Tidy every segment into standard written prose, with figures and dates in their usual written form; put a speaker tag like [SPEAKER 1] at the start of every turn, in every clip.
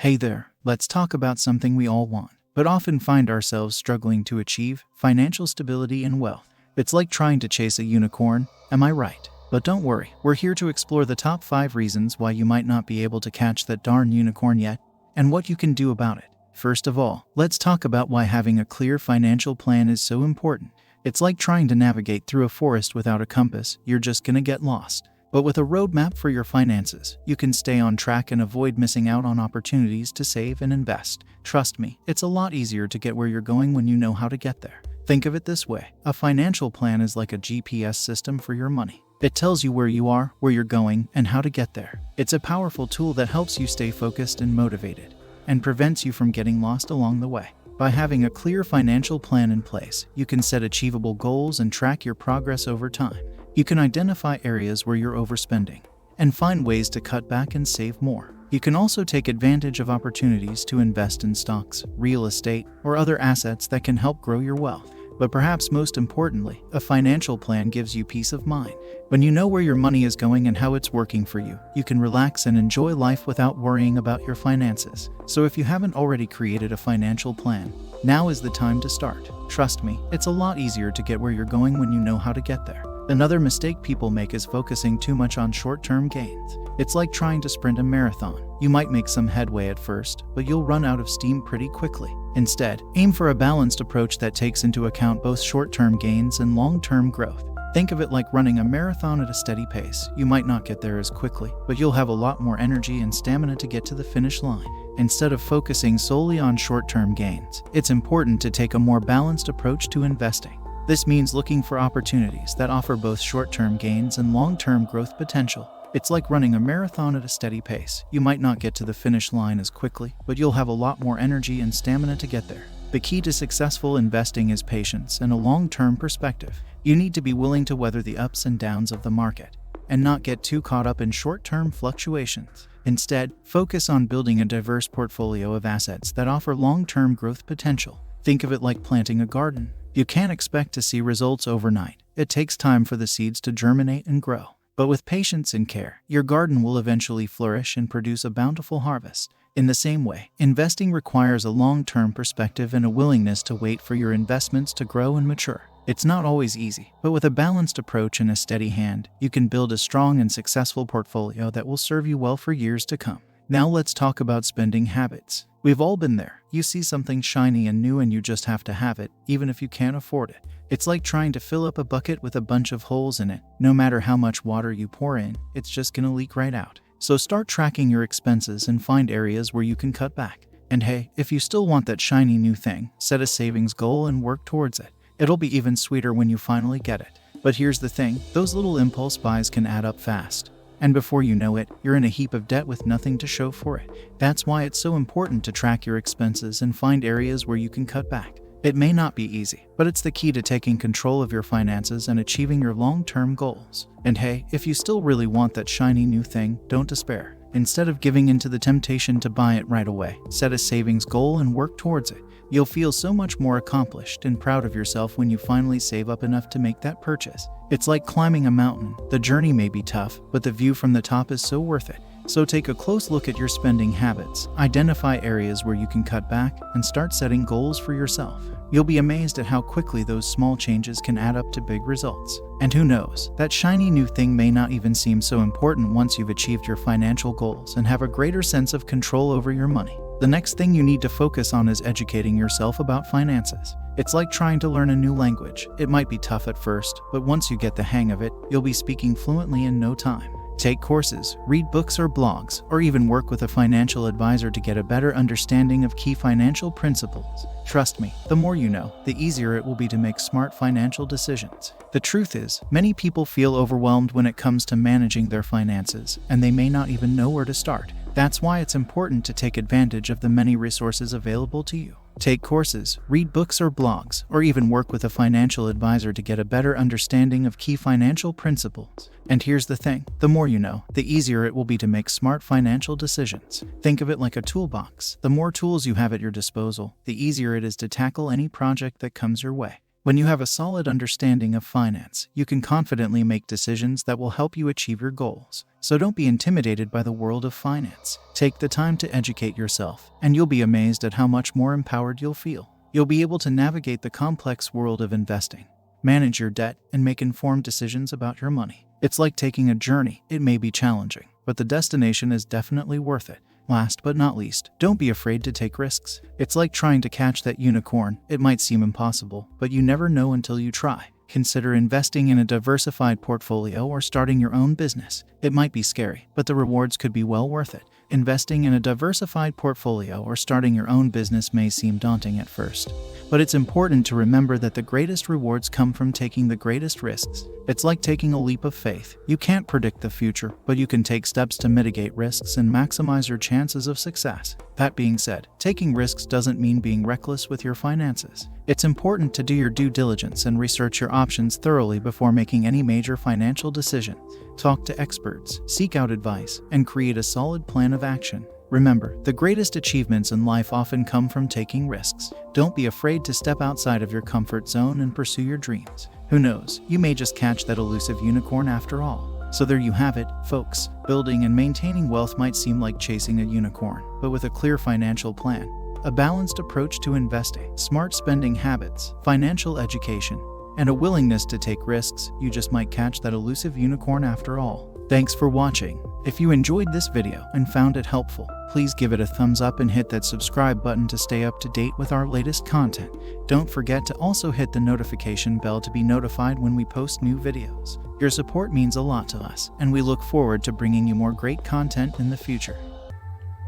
[SPEAKER 1] Hey there, let's talk about something we all want, but often find ourselves struggling to achieve: financial stability and wealth. It's like trying to chase a unicorn, am I right? But don't worry, we're here to explore the top 5 reasons why you might not be able to catch that darn unicorn yet, and what you can do about it. First of all, let's talk about why having a clear financial plan is so important. It's like trying to navigate through a forest without a compass, you're just gonna get lost. But with a roadmap for your finances, you can stay on track and avoid missing out on opportunities to save and invest. Trust me, it's a lot easier to get where you're going when you know how to get there. Think of it this way: a financial plan is like a GPS system for your money. It tells you where you are, where you're going, and how to get there. It's a powerful tool that helps you stay focused and motivated, and prevents you from getting lost along the way. By having a clear financial plan in place, you can set achievable goals and track your progress over time. You can identify areas where you're overspending and find ways to cut back and save more. You can also take advantage of opportunities to invest in stocks, real estate, or other assets that can help grow your wealth. But perhaps most importantly, a financial plan gives you peace of mind. When you know where your money is going and how it's working for you, you can relax and enjoy life without worrying about your finances. So if you haven't already created a financial plan, now is the time to start. Trust me, it's a lot easier to get where you're going when you know how to get there. Another mistake people make is focusing too much on short-term gains. It's like trying to sprint a marathon. You might make some headway at first, but you'll run out of steam pretty quickly. Instead, aim for a balanced approach that takes into account both short-term gains and long-term growth. Think of it like running a marathon at a steady pace. You might not get there as quickly, but you'll have a lot more energy and stamina to get to the finish line. Instead of focusing solely on short-term gains, it's important to take a more balanced approach to investing. This means looking for opportunities that offer both short-term gains and long-term growth potential. It's like running a marathon at a steady pace. You might not get to the finish line as quickly, but you'll have a lot more energy and stamina to get there. The key to successful investing is patience and a long-term perspective. You need to be willing to weather the ups and downs of the market and not get too caught up in short-term fluctuations. Instead, focus on building a diverse portfolio of assets that offer long-term growth potential. Think of it like planting a garden. You can't expect to see results overnight. It takes time for the seeds to germinate and grow. But with patience and care, your garden will eventually flourish and produce a bountiful harvest. In the same way, investing requires a long-term perspective and a willingness to wait for your investments to grow and mature. It's not always easy, but with a balanced approach and a steady hand, you can build a strong and successful portfolio that will serve you well for years to come. Now let's talk about spending habits. We've all been there. You see something shiny and new and you just have to have it, even if you can't afford it. It's like trying to fill up a bucket with a bunch of holes in it. No matter how much water you pour in, it's just gonna leak right out. So start tracking your expenses and find areas where you can cut back. And hey, if you still want that shiny new thing, set a savings goal and work towards it. It'll be even sweeter when you finally get it. But here's the thing, those little impulse buys can add up fast. And before you know it, you're in a heap of debt with nothing to show for it. That's why it's so important to track your expenses and find areas where you can cut back. It may not be easy, but it's the key to taking control of your finances and achieving your long-term goals. And hey, if you still really want that shiny new thing, don't despair. Instead of giving in to the temptation to buy it right away, set a savings goal and work towards it. You'll feel so much more accomplished and proud of yourself when you finally save up enough to make that purchase. It's like climbing a mountain. The journey may be tough, but the view from the top is so worth it. So take a close look at your spending habits, identify areas where you can cut back, and start setting goals for yourself. You'll be amazed at how quickly those small changes can add up to big results. And who knows, that shiny new thing may not even seem so important once you've achieved your financial goals and have a greater sense of control over your money. The next thing you need to focus on is educating yourself about finances. It's like trying to learn a new language. It might be tough at first, but once you get the hang of it, you'll be speaking fluently in no time. Take courses, read books or blogs, or even work with a financial advisor to get a better understanding of key financial principles. Trust me, the more you know, the easier it will be to make smart financial decisions. The truth is, many people feel overwhelmed when it comes to managing their finances, and they may not even know where to start. That's why it's important to take advantage of the many resources available to you. Take courses, read books or blogs, or even work with a financial advisor to get a better understanding of key financial principles. And here's the thing, the more you know, the easier it will be to make smart financial decisions. Think of it like a toolbox. The more tools you have at your disposal, the easier it is to tackle any project that comes your way. When you have a solid understanding of finance, you can confidently make decisions that will help you achieve your goals. So don't be intimidated by the world of finance. Take the time to educate yourself, and you'll be amazed at how much more empowered you'll feel. You'll be able to navigate the complex world of investing, manage your debt, and make informed decisions about your money. It's like taking a journey. It may be challenging, but the destination is definitely worth it. Last but not least, don't be afraid to take risks. It's like trying to catch that unicorn. It might seem impossible, but you never know until you try. Consider investing in a diversified portfolio or starting your own business. It might be scary, but the rewards could be well worth it. Investing in a diversified portfolio or starting your own business may seem daunting at first, but it's important to remember that the greatest rewards come from taking the greatest risks. It's like taking a leap of faith. You can't predict the future, but you can take steps to mitigate risks and maximize your chances of success. That being said, taking risks doesn't mean being reckless with your finances. It's important to do your due diligence and research your options thoroughly before making any major financial decision. Talk to experts, seek out advice, and create a solid plan of action. Remember, the greatest achievements in life often come from taking risks. Don't be afraid to step outside of your comfort zone and pursue your dreams. Who knows, you may just catch that elusive unicorn after all. So there you have it, folks. Building and maintaining wealth might seem like chasing a unicorn, but with a clear financial plan, a balanced approach to investing, smart spending habits, financial education, and a willingness to take risks, you just might catch that elusive unicorn after all. Thanks for watching. If you enjoyed this video and found it helpful, please give it a thumbs up and hit that subscribe button to stay up to date with our latest content. Don't forget to also hit the notification bell to be notified when we post new videos. Your support means a lot to us, and we look forward to bringing you more great content in the future.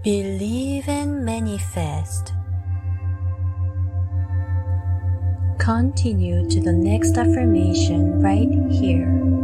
[SPEAKER 2] Believe and manifest. Continue to the next affirmation right here.